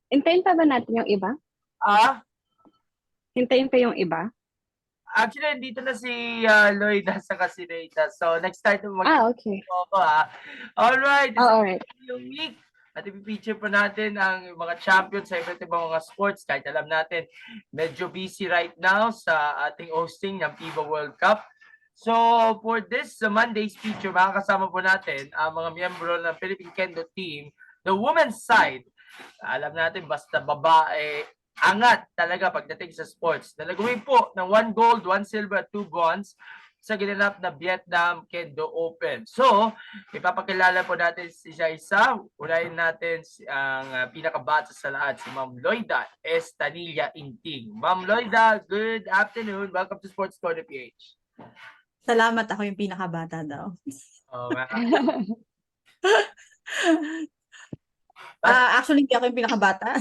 Hintayin pa ba natin yung iba? Ah, Hintayin pa yung iba? actually, dito na si Lloyd at saka si Rita. So, next time Ah, okay. ako ha. Alright, Oh, this is alright. yung week. At ipipicture pa natin ang mga champions sa iba't ibang mga sports. Kahit alam natin, medyo busy right now sa ating hosting ng FIBA World Cup. So, for this Monday's feature, makakasama po natin ang mga miyembro ng Philippine Kendo team, the women's side. Alam natin, basta babae, angat talaga pagdating sa sports. Na nag-win po ng 1 gold, 1 silver at 2 bronze sa ginanap na Vietnam Kendo Open. So, ipapakilala po natin isa-isa. Unahin natin ang pinakabata sa lahat, si Ma'am Loida Estanilla Inting. Ma'am Loida, good afternoon. Welcome to Sports Corner PH. Salamat, ako yung pinakabata daw. Oh, Actually, hindi ako yung pinakabata.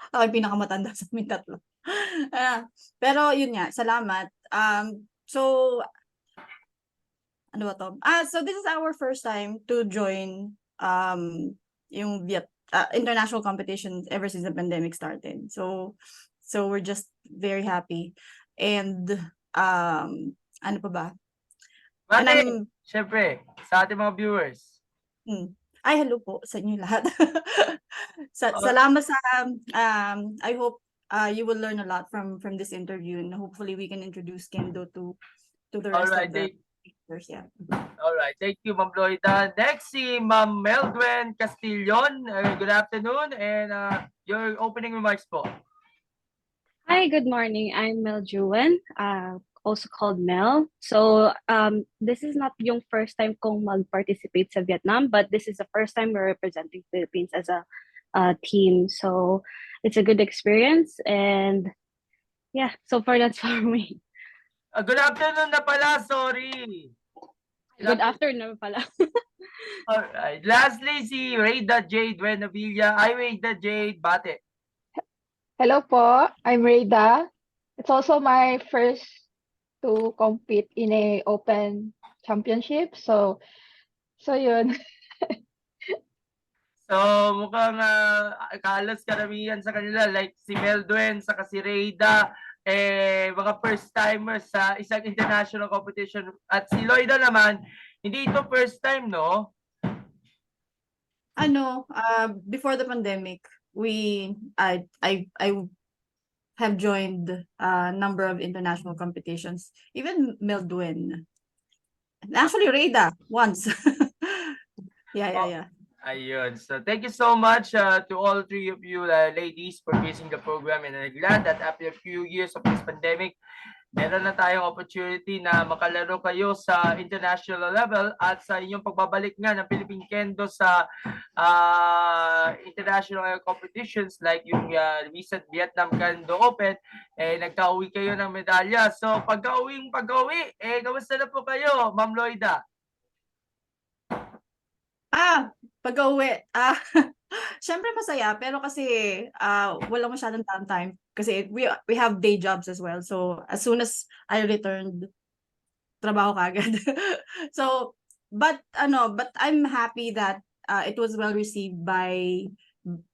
Ako yung pinakamatanda sa amin tatlo. Pero yun nga, salamat. So, ano ba to? So this is our first time to join yung international competition ever since the pandemic started. So we're just very happy. And ano pa ba? And Mate, syempre, sa ating mga viewers. Ay, hello po sa inyo lahat. Salamat sa I hope you will learn a lot from this interview, and hopefully we can introduce Kendo to the rest of the speakers. Yeah. All right. Thank you, Ma'am Loida. Next, si Ma'am Meldwen Castillon. Good afternoon, and your opening remarks po. Hi, good morning. I'm Mel Juwen, also called Mel. So, this is not yung first time kong mag-participate sa Vietnam, but this is the first time we're representing Philippines as a team. So, it's a good experience, and yeah, so far that's for me. Good afternoon na pala, sorry. Good afternoon pala. All right. Lastly, si Rayda Jade Buenavilla. Hi, Rayda Jade. Bate. Hello po, I'm Rayda. It's also my first to compete in a open championship. So yun. So, mukhang kalos karamihan sa kanila. Like si Meldwen, saka si Rayda, mga first-timers sa isang international competition. At si Loida naman, hindi ito first time, no? Before the pandemic, I have joined a number of international competitions, even Meldwen. Actually, Rayda once. Yeah. Ayun. So, thank you so much to all three of you ladies for facing the program. And I'm glad that after a few years of this pandemic, meron na tayong opportunity na makalaro kayo sa international level at sa inyong pagbabalik nga ng Philippine Kendo sa international competitions like yung recent Vietnam Kendo Open, nagka-uwi kayo ng medalya. So pag-uwi, kamusta na po kayo, Ma'am Loida? Pag-uwi, syempre masaya, pero kasi walang masyadong downtime kasi we have day jobs as well. So as soon as I returned, trabaho kagad. But I'm happy that it was well received by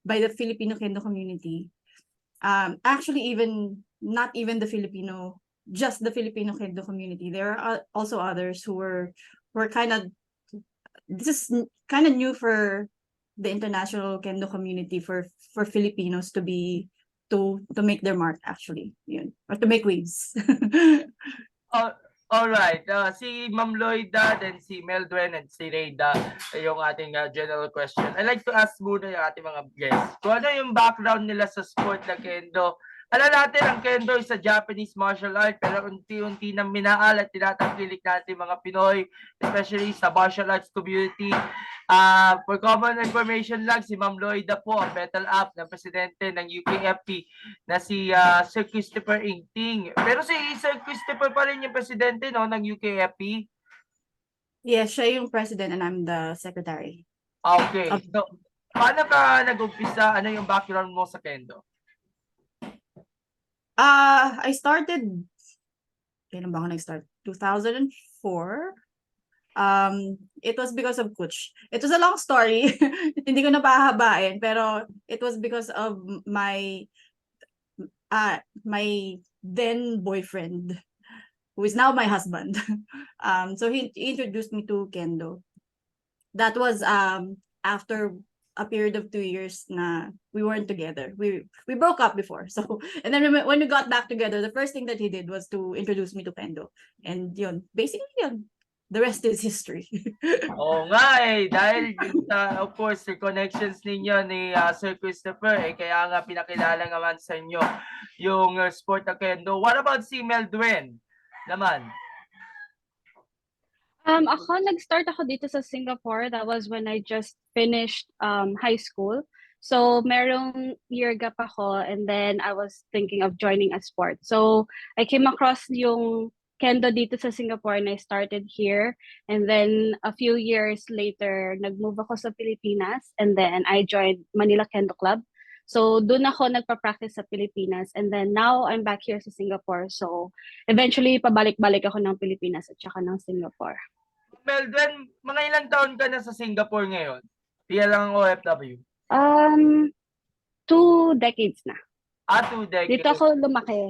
the Filipino Kendo community. Actually, not even the Filipino, just the Filipino Kendo community. There are also others who were this is kind of new for the international Kendo community, for Filipinos to make their mark, actually, or to make waves. All right. Si Ma'am Loida, then si Meldwen, and si Rayda, yung ating general question. I'd like to ask muna yung ating mga guests. Kung ano yung background nila sa sport na Kendo. Alam natin, ang Kendo is a Japanese martial art, pero unti-unti nang minaal at tinatangkilik natin mga Pinoy, especially sa martial arts community. For common information lang, si Ma'am Loida po ang metal up ng presidente ng UKFP na si Sir Christopher Ingting. Pero si Sir Christopher pa rin yung presidente, no, ng UKFP? Yes, siya yung president and I'm the secretary. Okay. So, paano ka nag-umpisa? Ano yung background mo sa Kendo? I started, kailan ba ako nag-start? 2004? It was because of Coach. It was a long story. Hindi ko na pahahabain, pero it was because of my then boyfriend, who is now my husband. So he introduced me to Kendo. That was after a period of 2 years na we weren't together. We broke up before. So and then when we got back together, the first thing that he did was to introduce me to Kendo. And yun, basically yun. The rest is history. Oo nga dahil sa, of course, the connections ninyo ni Sir Christopher, kaya nga pinakilala naman sa inyo yung sport na Kendo. What about si Meldwen naman? Ako, nag-start ako dito sa Singapore. That was when I just finished high school. So, merong year gap ako, and then I was thinking of joining a sport. So, I came across yung Kendo dito sa Singapore, and I started here. And then, a few years later, nag-move ako sa Pilipinas, and then I joined Manila Kendo Club. So, doon ako nagpa-practice sa Pilipinas. And then, now I'm back here sa Singapore. So, eventually, pabalik-balik ako ng Pilipinas at saka ng Singapore. Meldwen, mga ilang taon ka na sa Singapore ngayon? Bilang OFW? 2 decades na. 2 decades. Dito ako lumaki.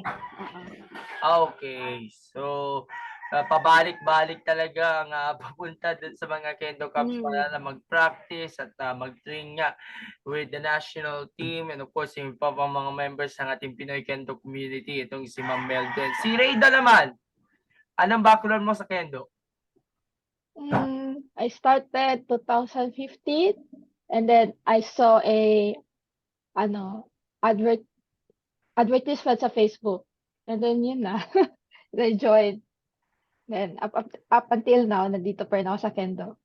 Okay. So, pabalik-balik talaga ang papunta dun sa mga Kendo Cups para na mag-practice at mag-train nga with the national team and of course yung pa mga members ng ating Pinoy Kendo community. Itong si Ma'am Meldwen. Si Reyda naman, anong background mo sa Kendo? I started 2015 and then I saw a advertisement sa Facebook. And then yun na. I joined. Then up until now, nandito pa rin ako sa Kendo.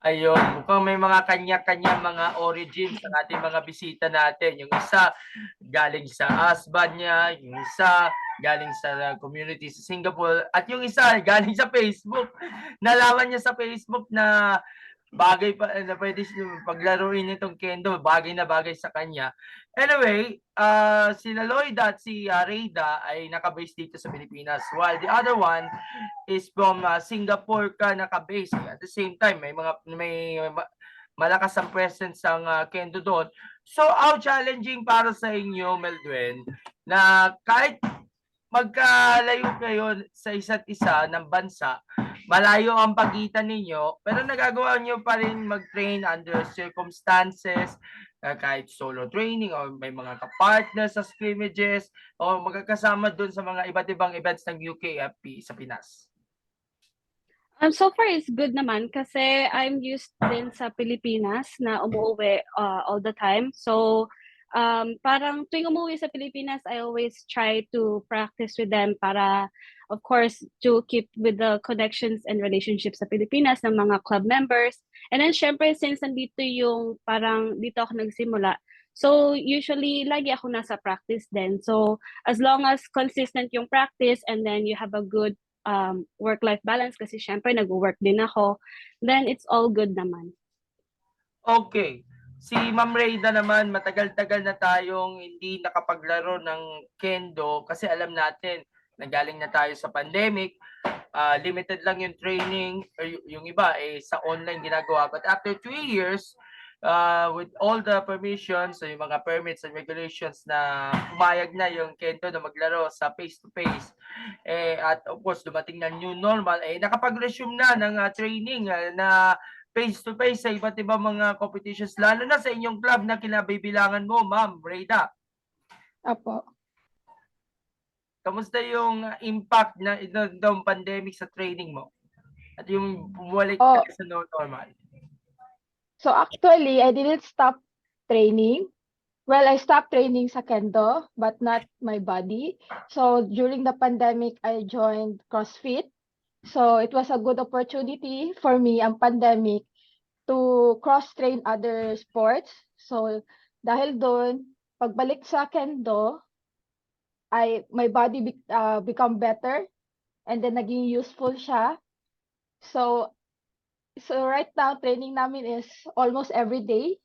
Ayun, mukhang may mga kanya-kanya mga origins ang ating mga bisita natin. Yung isa galing sa husband niya, yung isa galing sa community sa Singapore, at yung isa galing sa Facebook. Nalaman niya sa Facebook na bagay pa na pwede paglaruin itong Kendo, bagay na bagay sa kanya. Anyway, sila Lloyda at si Reyda ay nakabase dito sa Pilipinas, while the other one is from Singapore ka nakabase. At the same time, may malakas ang presence ang Kendo doon. So, how challenging para sa inyo, Meldwen, na kahit magkalayo kayo sa isa't isa ng bansa, malayo ang pagitan ninyo, pero nagagawa nyo pa rin mag-train under circumstances, kahit solo training o may mga kapartner sa scrimmages o magkakasama doon sa mga iba't ibang events ng UKFP sa Pinas. So far, it's good naman kasi I'm used din sa Pilipinas na umuwi all the time. So, parang tuwing umuwi sa Pilipinas, I always try to practice with them para, of course, to keep with the connections and relationships sa Pilipinas ng mga club members. And then, syempre, since nandito yung parang dito ako nagsimula, so usually, lagi ako nasa practice din. So, as long as consistent yung practice and then you have a good work-life balance kasi syempre nag-work din ako, then it's all good naman. Okay. Si Ma'am Reyda naman, matagal-tagal na tayong hindi nakapaglaro ng Kendo kasi alam natin, nagaling na tayo sa pandemic, limited lang yung training, or yung iba sa online ginagawa. But after 2 years, with all the permissions, so yung mga permits and regulations na pumayag na yung Kendo na maglaro sa face-to-face, at of course dumating na new normal, nakapag-resume na ng training na face-to-face sa iba't ibang mga competitions, lalo na sa inyong club na kinabibilangan mo, Ma'am Reyda. Apo. Kamusta yung impact ng pandemic sa training mo? At yung bumalik sa normal? So actually, I didn't stop training. Well, I stopped training sa Kendo, but not my body. So during the pandemic, I joined CrossFit. So it was a good opportunity for me, ang pandemic, to cross-train other sports. So dahil doon, pagbalik sa Kendo, my body become better and then naging useful siya. So right now, training namin is almost every day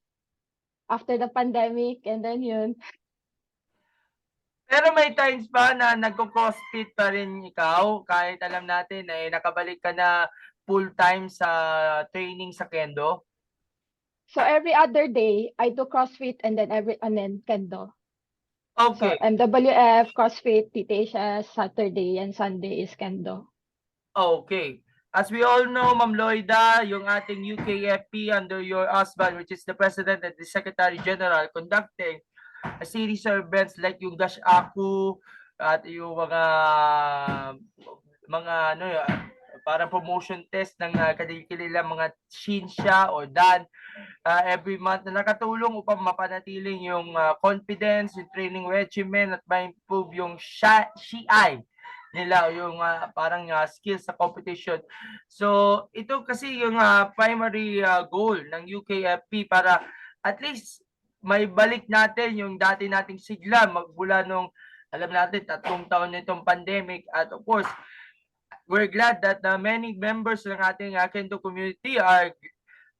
after the pandemic, and then yun. Pero may times ba na nagko-crossfit pa rin ikaw kahit alam natin nakabalik ka na full-time sa training sa Kendo? So every other day, I do CrossFit and then Kendo. So Okay. MWF, CrossFit, PT Asia, Saturday and Sunday is Kendo. Okay. As we all know, Ma'am Loida, yung ating UKFP under your husband, which is the President and the Secretary General, conducting a series of events like yung Dash Aku at yung mga ano para promotion test ng kanilang mga Shinsha o Dan every month na nakatulong upang mapanatiling yung confidence, yung training regimen at ma-improve yung CI nila yung parang skills sa competition. So ito kasi yung primary goal ng UKFP para at least may balik natin yung dati nating sigla magmula nung alam natin 3 taon nitong pandemic at of course we're glad that many members ng ating Kendo community are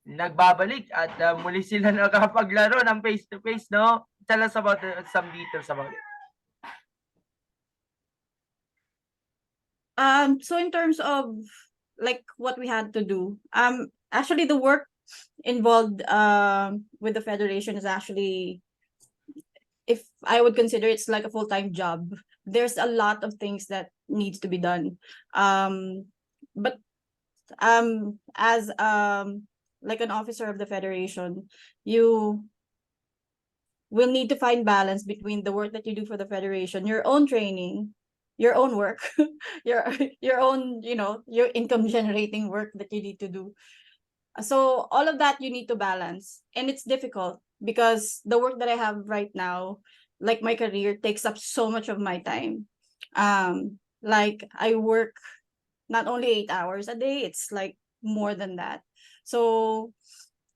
nagbabalik at muli sila nakapaglaro ng face-to-face, no? Tell us about some details about it. So in terms of like what we had to do, actually the work involved with the federation is actually, if I would consider it's like a full-time job. There's a lot of things that needs to be done. But as like an officer of the federation, you will need to find balance between the work that you do for the federation, your own training, your own work, your own, your income generating work that you need to do. So all of that you need to balance, and it's difficult because the work that I have right now, like my career, takes up so much of my time. Like I work not only 8 hours a day, it's like more than that. So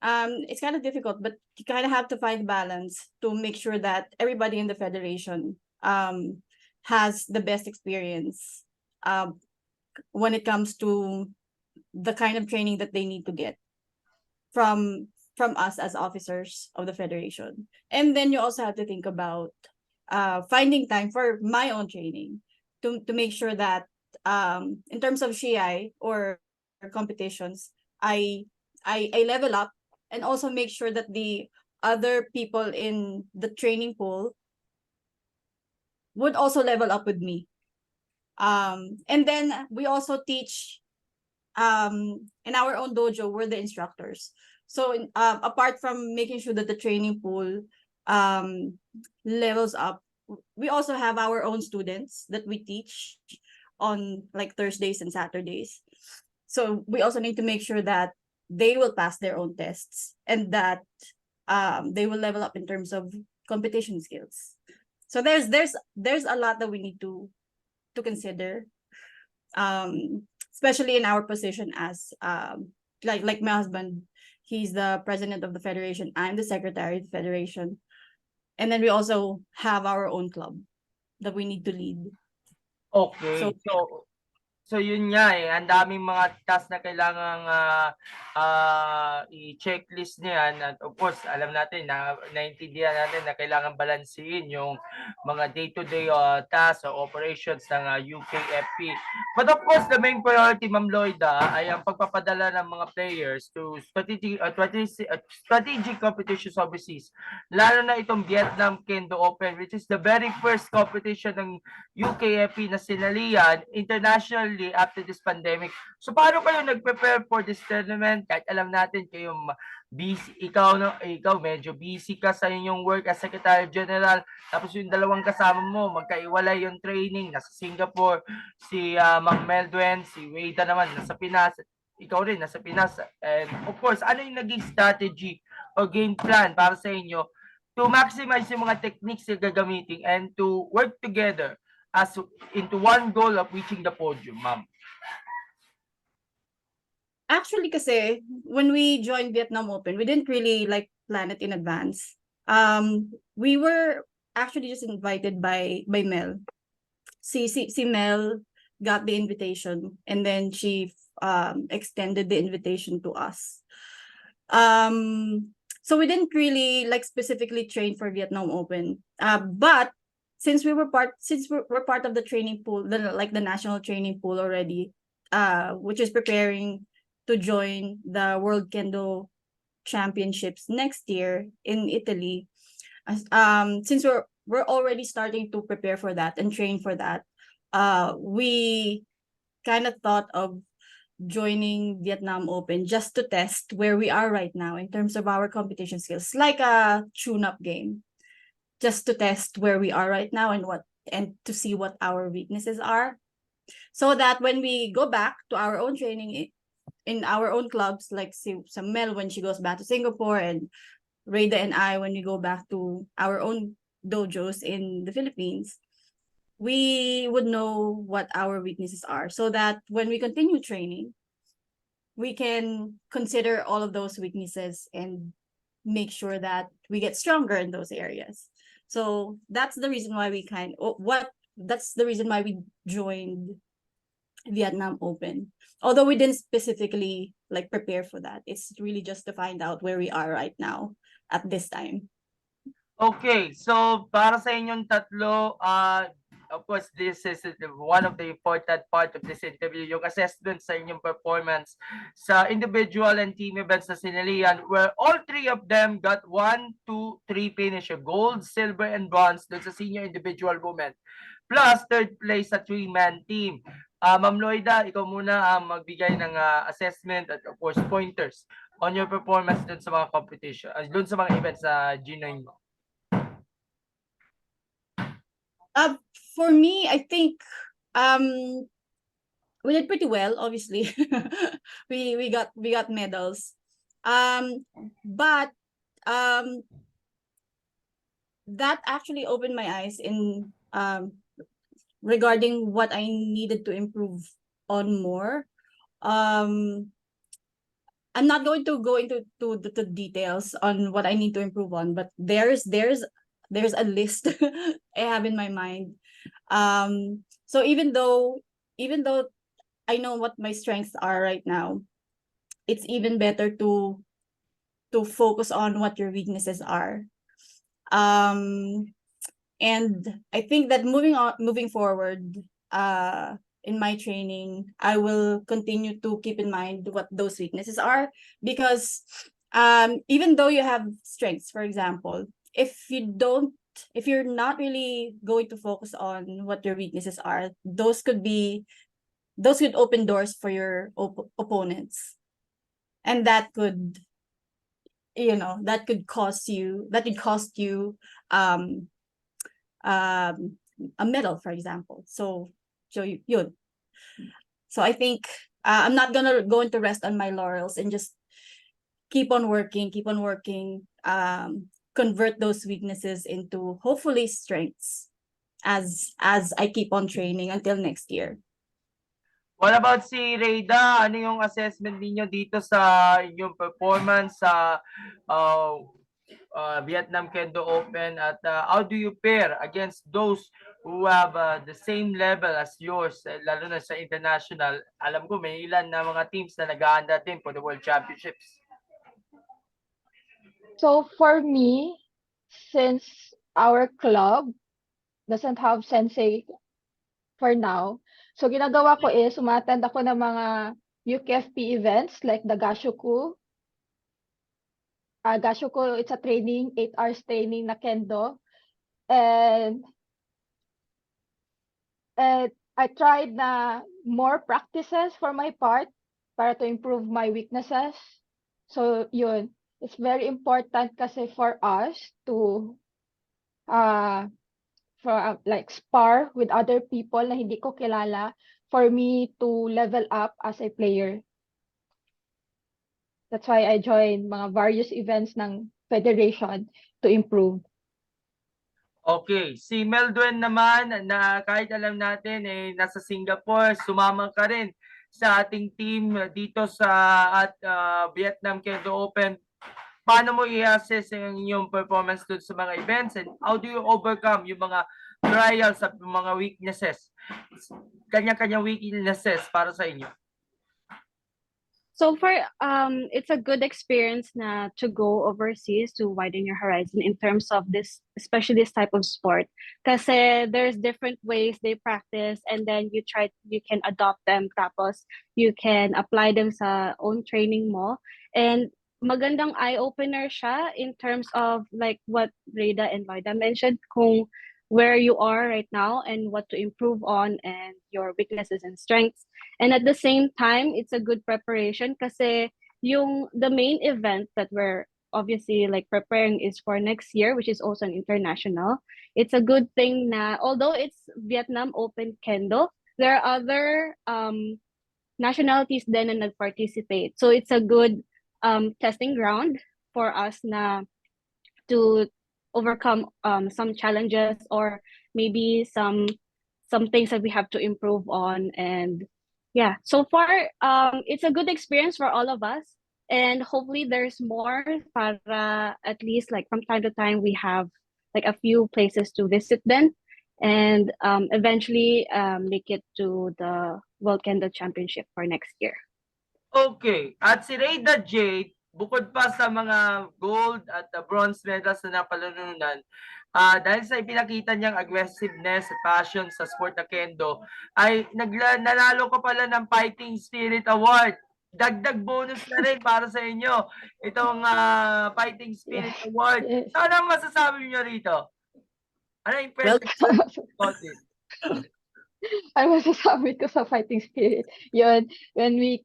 it's kind of difficult, but you kind of have to find balance to make sure that everybody in the federation has the best experience when it comes to the kind of training that they need to get from us as officers of the federation. And then you also have to think about finding time for my own training to make sure that in terms of SHII or competitions, I level up, and also make sure that the other people in the training pool would also level up with me. And then we also teach in our own dojo, we're the instructors. So apart from making sure that the training pool levels up, we also have our own students that we teach on like Thursdays and Saturdays. So we also need to make sure that they will pass their own tests and that they will level up in terms of competition skills. So there's a lot that we need to consider, especially in our position as like my husband, he's the president of the federation, I'm the secretary of the federation, and then we also have our own club that we need to lead. Okay. So yun nga ang daming mga tasks na kailangang i-checklist niyan at of course alam natin na naintindihan natin na kailangan balansehin yung mga day-to-day tasks o operations ng UKFP. But of course the main priority, Ma'am Loida, ay ang pagpapadala ng mga players to strategic competitions overseas. Lalo na itong Vietnam Kendo Open, which is the very first competition ng UKFP na sinalihan internationally after this pandemic. So paano kayo nag-prepare for this tournament? Kahit alam natin kayo busy, ikaw medyo busy ka sa inyong work as Secretary General, tapos yung dalawang kasama mo magkaiwalay yung training, nasa Singapore, si Ma'am Meldwen, si Wada naman nasa Pinas, ikaw rin nasa Pinas. And of course, ano yung naging strategy o game plan para sa inyo to maximize yung mga techniques na gagamitin and to work together as into one goal of reaching the podium, ma'am? Actually, kasi when we joined Vietnam Open, we didn't really like plan it in advance. We were actually just invited by Mel. Si Mel got the invitation, and then she extended the invitation to us. So we didn't really like specifically train for Vietnam Open. But since we're part of the training pool, the national training pool already, which is preparing to join the World Kendo Championships next year in Italy. Since we're already starting to prepare for that and train for that, we kind of thought of joining Vietnam Open just to test where we are right now in terms of our competition skills, like a tune-up game, just to test where we are right now and to see what our weaknesses are, so that when we go back to our own training in our own clubs, like some Mel when she goes back to Singapore, and Rada and I when we go back to our own dojos in the Philippines, we would know what our weaknesses are, so that when we continue training, we can consider all of those weaknesses and make sure that we get stronger in those areas. So that's the reason why that's the reason why we joined Vietnam Open. Although we didn't specifically like prepare for that. It's really just to find out where we are right now at this time. Okay, so para sa inyong tatlo, of course, this is one of the important part of this interview, yung assessment sa inyong performance sa individual and team events na sinalihan, where all three of them got 1, 2, 3 finish, gold, silver, and bronze dun sa senior individual women. Plus, third place sa 3-man team. Ma'am Loida, ikaw muna magbigay ng assessment at of course pointers on your performance dun sa mga competition, dun sa mga events na ginoin mo. For me, I think we did pretty well. Obviously, we got medals. But that actually opened my eyes in regarding what I needed to improve on more. I'm not going to go into the details on what I need to improve on, but there's a list I have in my mind. So even though I know what my strengths are right now, it's even better to focus on what your weaknesses are. And I think that moving forward, in my training, I will continue to keep in mind what those weaknesses are, because even though you have strengths, for example, if you're not really going to focus on what your weaknesses are, those could open doors for your opponents, and that could cost you a medal, for example. So yun. So I think I'm not gonna go into rest on my laurels and just keep on working, convert those weaknesses into hopefully strengths as I keep on training until next year. What about si Rada? Ano yung assessment niyo dito sa inyong performance sa Vietnam Kendo Open, at how do you pair against those who have the same level as yours, lalo na sa international? Alam ko may ilan na mga teams na nag-aanda din for the World Championships. So for me, since our club doesn't have sensei for now, so ginagawa ko is umattend ako ng mga UKFP events like the Gashoku. Gashoku, it's a training, 8 hours training na Kendo. And I tried na more practices for my part para to improve my weaknesses. So yun, it's very important kasi for us to like spar with other people na hindi ko kilala, for me to level up as a player. That's why I joined mga various events ng federation to improve. Okay, si Meldwen naman, na kahit alam natin nasa Singapore, sumama ka rin sa ating team dito sa Vietnam Kendo Open. Paano mo i-assess ang inyong performance doon sa mga events, and how do you overcome yung mga trials at mga weaknesses? Kanya-kanyang weaknesses para sa inyo. So far, it's a good experience na to go overseas to widen your horizon in terms of this, especially this type of sport. Kasi there's different ways they practice, and then you can adopt them, tapos you can apply them sa own training mo. And magandang eye-opener siya in terms of like what Reda and Loida mentioned, kung where you are right now and what to improve on and your weaknesses and strengths. And at the same time, it's a good preparation kasi the main event that we're obviously like preparing is for next year, which is also an international. It's a good thing na although it's Vietnam Open Kendo, there are other nationalities then na nag-participate. So it's a good testing ground for us na to overcome some challenges or maybe some things that we have to improve on. And yeah, so far it's a good experience for all of us, and hopefully there's more para at least like from time to time we have like a few places to visit then, and eventually make it to the World Kendo Championship for next year. Okay. At si Reyda Jade, bukod pa sa mga gold at bronze medals na napalalunan, dahil sa ipinakita niyang aggressiveness at passion sa sport na Kendo, ay nanalo ka pala ng Fighting Spirit Award. Dagdag bonus na rin para sa inyo itong Fighting Spirit Yes. Award. Yes. Ano ang masasabi niyo rito? Ano yung Well, impression about it? Ano masasabi ko sa fighting spirit? Yun, when we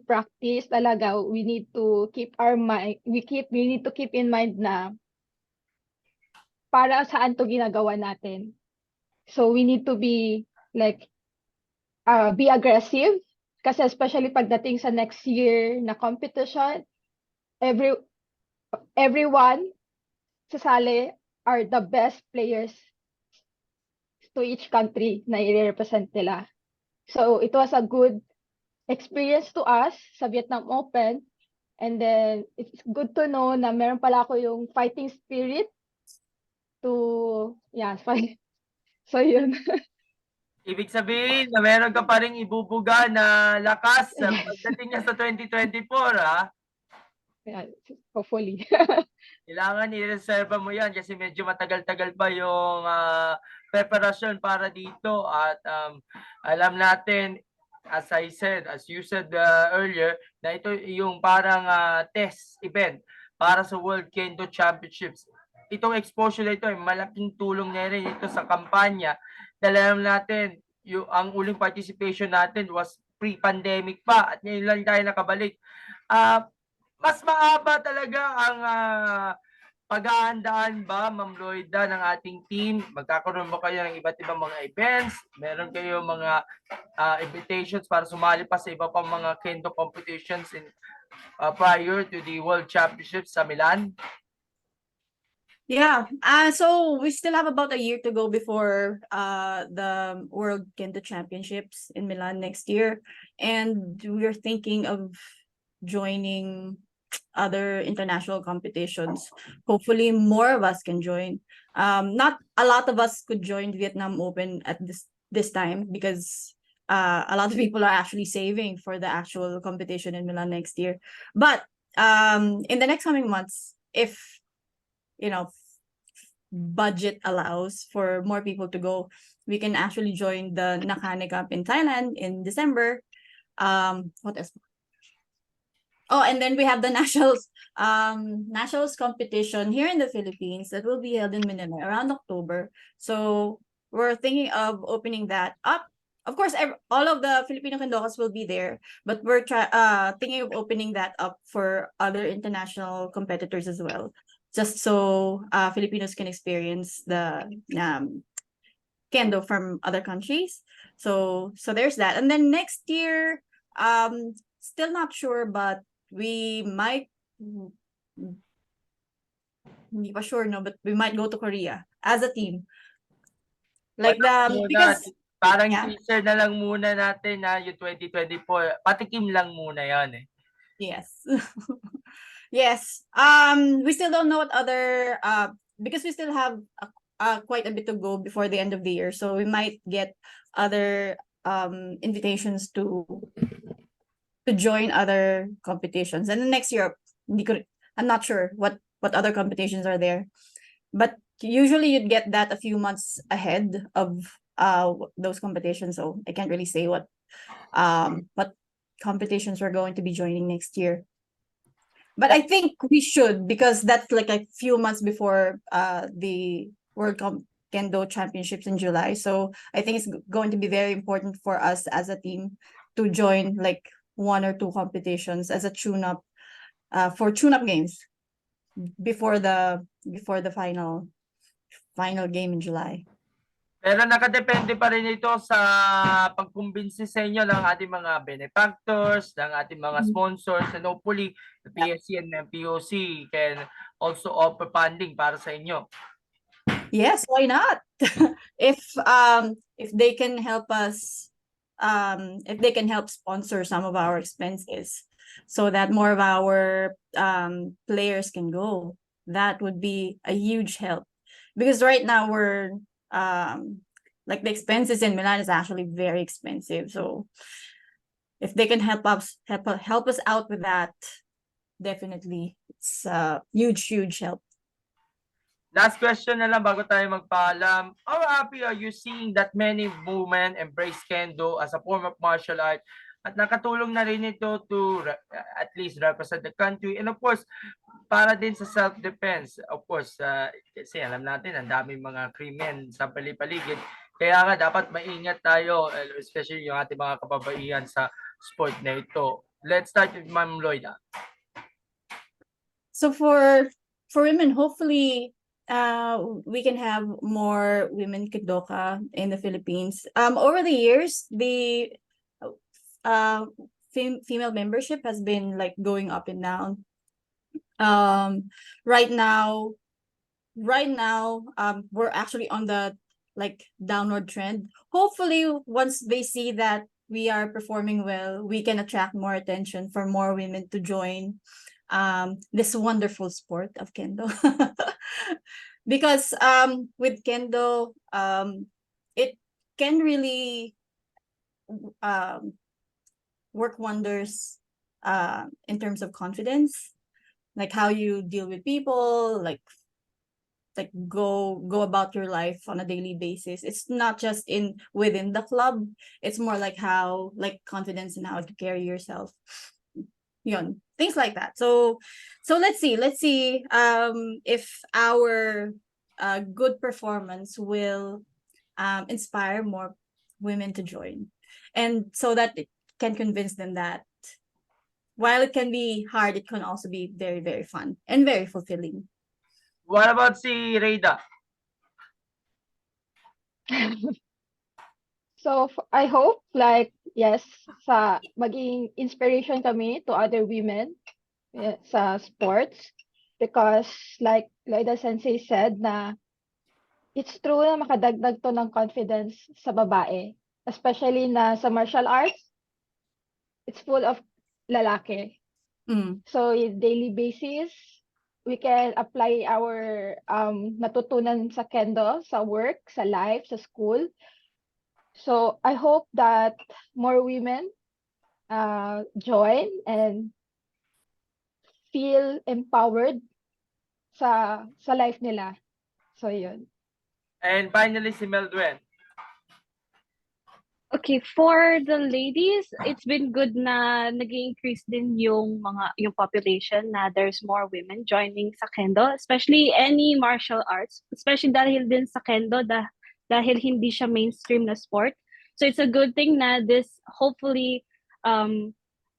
practice talaga, we need to keep our mind, we need to keep in mind na para saan to ginagawa natin. So we need to be like be aggressive kasi especially pagdating sa next year na competition, everyone sasali are the best players to each country na i-represent nila. So it was a good experience to us sa Vietnam Open, and then it's good to know na meron pala ako yung fighting spirit to fight. So yun. Ibig sabihin na meron ka pa ring ibubuga na lakas sa Yes. pagdating niya sa 2024, ha? Yeah, hopefully. Kailangan i-reserva mo yan kasi medyo matagal-tagal pa yung preparasyon para dito at alam natin, as you said earlier, na ito yung parang test event para sa World Kendo Championships. Itong exposure na ito ay malaking tulong na rin ito sa kampanya. Dahil alam natin, ang uling participation natin was pre-pandemic pa at ngayon lang tayo nakabalik. Mas mahaba talaga ang pag-aandaan ba, Ma'am Loida, ng ating team? Magkakaroon ba kayo ng iba't ibang mga events? Meron kayo mga invitations para sumali pa sa iba pang mga Kendo competitions prior to the World Championships sa Milan? yeah. So we still have about a year to go before the World Kendo Championships in Milan next year, and we're thinking of joining other international competitions. Hopefully more of us can join. Not a lot of us could join Vietnam Open at this time because a lot of people are actually saving for the actual competition in Milan next year. But in the next coming months, if budget allows for more people to go, we can actually join the Nakane Cup in Thailand in December. What else? Oh, and then we have the nationals competition here in the Philippines that will be held in Manila around October. So we're thinking of opening that up. Of course, all of the Filipino Kendokas will be there, but we're thinking of opening that up for other international competitors as well, just so Filipinos can experience the Kendo from other countries. So there's that. And then next year, still not sure, but we might, hindi pa sure, no, but we might go to Korea as a team. Like because parang yeah. teaser na lang muna natin na yung 2024. Patikim lang muna yan eh. Yes. Yes. We still don't know what other because we still have quite a bit to go before the end of the year, so we might get other invitations to to join other competitions. And the next year, I'm not sure what other competitions are there, but usually you'd get that a few months ahead of those competitions. So I can't really say what competitions we're going to be joining next year. But I think we should, because that's like a few months before the Kendo Championships in July. So I think it's going to be very important for us as a team to join like one or two competitions as a tune-up for tune-up games before the final game in July. Pero nakadepende pa rin ito sa pagkumbinsi sa inyo ng ating mga benefactors, ng ating mga sponsors, and hopefully the PSC and the POC can also offer funding para sa inyo. Yes, why not? If they can help us, if they can help sponsor some of our expenses so that more of our players can go, that would be a huge help. Because right now we're like the expenses in Milan is actually very expensive. So if they can help us out with that, definitely it's a huge help. Last question na lang bago tayo magpaalam. How happy are you seeing that many women embrace Kendo as a form of martial art? At nakatulong na rin ito to at least represent the country. And of course, para din sa self-defense. Of course, kasi alam natin, ang daming mga krimen sa paligid. Kaya nga, dapat maingat tayo, especially yung ating mga kababaihan sa sport na ito. Let's start with Ma'am Lloyda. So for women, hopefully, we can have more women kendoka in the Philippines. Over the years, the female membership has been like going up and down. Right now, we're actually on the like downward trend. Hopefully, once they see that we are performing well, we can attract more attention for more women to join this wonderful sport of Kendo. Because with Kendo, it can really work wonders in terms of confidence, like how you deal with people, like go about your life on a daily basis. It's not just within the club, it's more like how like confidence in how to carry yourself, yun, things like that. So let's see if our good performance will inspire more women to join, and so that it can convince them that while it can be hard, it can also be very, very fun and very fulfilling. What about si Reyda? So I hope like yes maging inspiration kami to other women sa sports, because like Loida Sensei said na it's true na makadagdag to ng confidence sa babae, especially na sa martial arts it's full of lalaki. So in daily basis we can apply our natutunan sa Kendo sa work, sa life, sa school. So I hope that more women join and feel empowered sa life nila. So yun. And finally, si Meldwen. Okay, for the ladies, it's been good na nag-increase din yung population, na there's more women joining sa Kendo, especially any martial arts, especially dahil din sa Kendo dahil hindi siya mainstream na sport. So it's a good thing na this hopefully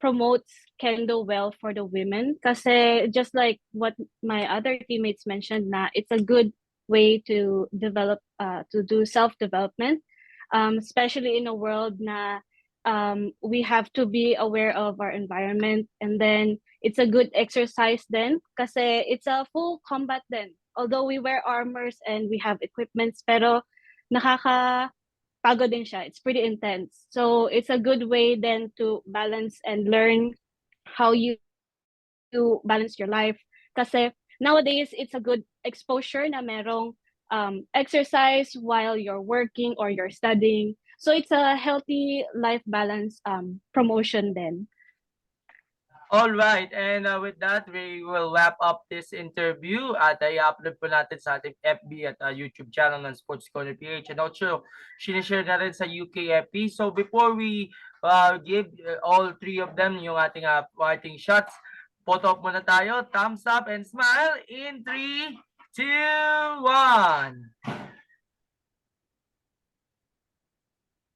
promotes Kendo well for the women, kasi just like what my other teammates mentioned, na it's a good way to develop to do self-development. Especially in a world na we have to be aware of our environment, and then it's a good exercise then kasi it's a full combat then. Although we wear armors and we have equipments, pero nakakapagod din siya. It's pretty intense. So it's a good way then to balance and learn how you balance your life. Kasi nowadays, it's a good exposure na merong exercise while you're working or you're studying. So it's a healthy life balance promotion then. All right, and with that, we will wrap up this interview at i-upload po natin sa ating FB at YouTube channel ng Sports Corner PH, and also sinishare na rin sa UKFP. So before we give all three of them yung ating parting shots, photo op muna tayo, thumbs up and smile in 3, 2, 1.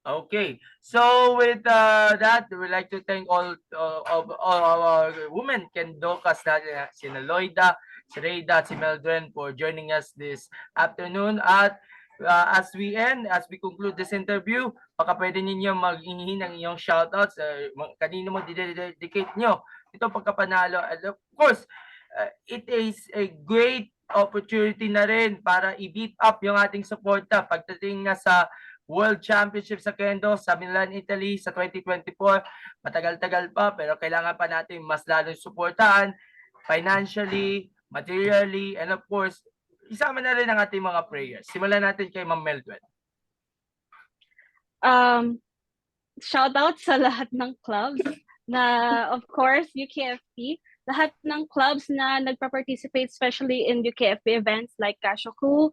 Okay, so with that, we would like to thank all of all our women Kendokas natin, si Loida, si Reyda, si Meldren for joining us this afternoon. At as we conclude this interview, baka pwede ninyo mag-ihin ng iyong shoutouts, kanino mo dedicate nyo ito pagkapanalo. And of course, it is a great opportunity na rin para i-beat up yung ating suporta pagdating nga sa World Championship sa Kendo sa Milan, Italy sa 2024. Matagal-tagal pa pero kailangan pa natin mas lalong suportahan financially, materially, and of course, isama na rin ang ating mga prayers. Simulan natin kay Ma'am Meldred. Shout out sa lahat ng clubs na, of course, UKFP. Lahat ng clubs na nagpa-participate, especially in UKFP events like Kashoku,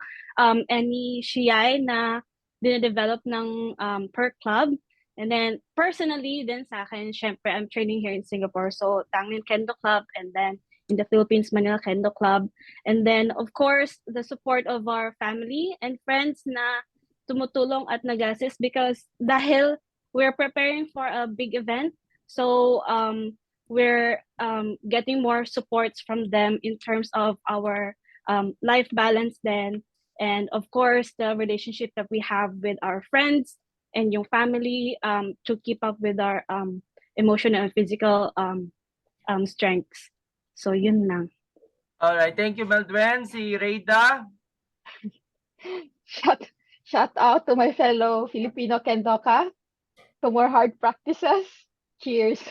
any Shiai na dine-develop ng per club. And then personally din sa akin, syempre I'm training here in Singapore, so Tangin Kendo Club, and then in the Philippines, Manila Kendo Club. And then of course, the support of our family and friends na tumutulong at nag-assist, because dahil we're preparing for a big event, so we're getting more supports from them in terms of our life balance then. And of course, the relationship that we have with our friends and yung family, to keep up with our emotional and physical strengths. So yun lang. All right, thank you, Meldren. Si Reyda. Shout out to my fellow Filipino Kendoka to more hard practices. Cheers.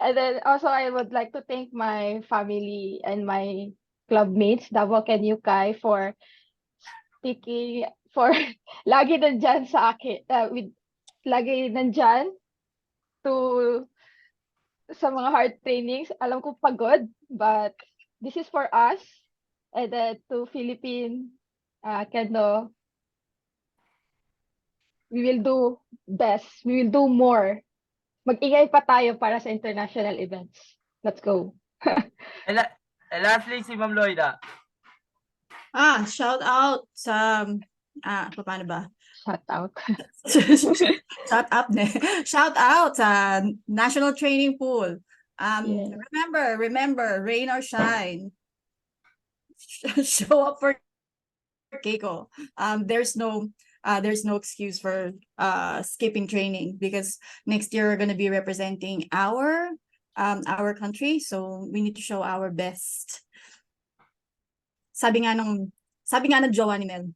And then also I would like to thank my family and my club mates, Davao Ken Yukai, for lagi nandyan sa akin, lagi nandyan to sa mga hard trainings. Alam ko pagod, but this is for us. And then to Philippine Kendo, we will do best. We will do more. Mag-ingay pa tayo para sa international events. Let's go. And lastly, si Ma'am Loida. Shout out sa paano ba? Shout out. Shout out Shout out sa National Training Pool. Yeah. Remember, rain or shine. Show up for Keiko. There's no excuse for skipping training, because next year we're going to be representing our country, so we need to show our best. Sabi nga ng jowa ni Mel.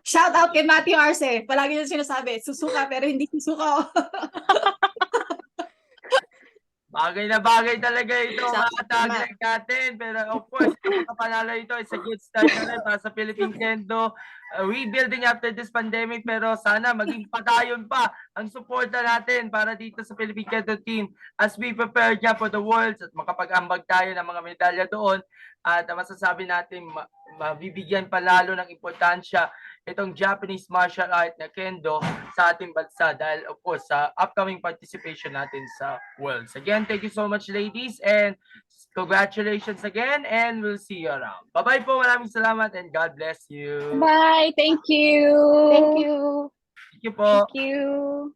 Shout out kay Matthew Arce. Palagi yung sinasabi, susuka pero hindi susuka. Bagay na bagay talaga ito mga tagline natin. Pero of course, kung makapanalo ito, it's a good start na rin para sa Philippine Kendo. Rebuilding after this pandemic, pero sana maging patayon pa ang suporta natin para dito sa Philippine Kendo team as we prepare niya for the Worlds at makapag-ambag tayo ng mga medalya doon. At masasabi natin, mabibigyan pa lalo ng importansya itong Japanese martial art na Kendo sa ating bansa dahil of course sa upcoming participation natin sa Worlds. Again, thank you so much ladies and congratulations again and we'll see you around. Bye-bye po, maraming salamat and God bless you. Bye, thank you. Thank you. Thank you po. Thank you.